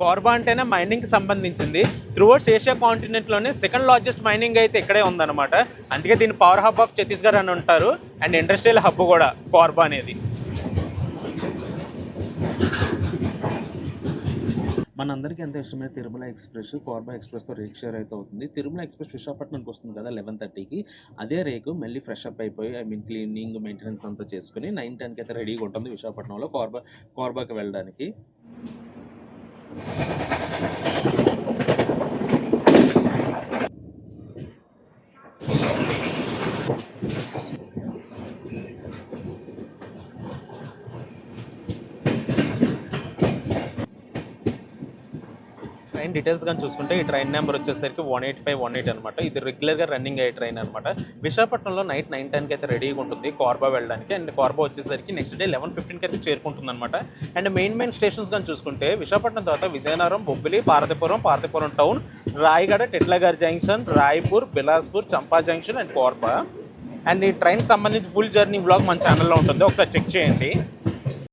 కోర్బా అంటేనే మైనింగ్కి సంబంధించింది. త్రూఅవుట్స్ Asia కాంటినెంట్లోనే second largest mining అయితే ఇక్కడే ఉందన్నమాట. అందుకే దీన్ని పవర్ హబ్ ఆఫ్ ఛత్తీస్గఢ్ అని ఉంటారు, అండ్ ఇండస్ట్రియల్ హబ్ కూడా కోర్బా అనేది. మనందరికీ ఎంత ఇష్టమైన తిరుమల ఎక్స్ప్రెస్ కోర్బా ఎక్స్ప్రెస్తో రేక్ షేర్ అయితే అవుతుంది. తిరుమల ఎక్స్ప్రెస్ విశాఖపట్నంకి వస్తుంది కదా 11:30కి. అదే రేకు మళ్ళీ ఫ్రెష్ అప్ అయిపోయి క్లీనింగ్ మెయింటెనెన్స్ అంతా చేసుకుని 9-10కి అయితే రెడీగా ఉంటుంది విశాఖపట్నంలో కోర్బాకి వెళ్ళడానికి. ట్రైన్ డీటెయిల్స్ కానీ చూసుకుంటే ఈ ట్రైన్ నెంబర్ వచ్చేసరికి 18518 అనమాట. ఇది రెగ్యులర్గా రన్నింగ్ అయ్యే ట్రైన్ అనమాట. విశాఖపట్నంలో నైట్ 9-10కి అయితే రెడీగా ఉంటుంది కోర్బా వెళ్ళడానికి. అండ్ కోర్బా వచ్చేసరికి నెక్స్ట్ డే 11:15కి అయితే చేరుకుంటుంది అనమాట. అండ్ మెయిన్ స్టేషన్స్ కానీ చూసుకుంటే విశాఖపట్నం తర్వాత విజయనగరం, బొబ్బిలి, పార్వతీపురం టౌన్, రాయగడ, టెట్లగార్ జంక్షన్, రాయ్పూర్, బిలాస్పూర్, చంపా జంక్షన్ అండ్ కోర్బా. అండ్ ఈ ట్రైన్ సంబంధించి ఫుల్ జర్నీ బ్లాగ్ మన ఛానల్లో ఉంటుంది, ఒకసారి చెక్ చేయండి.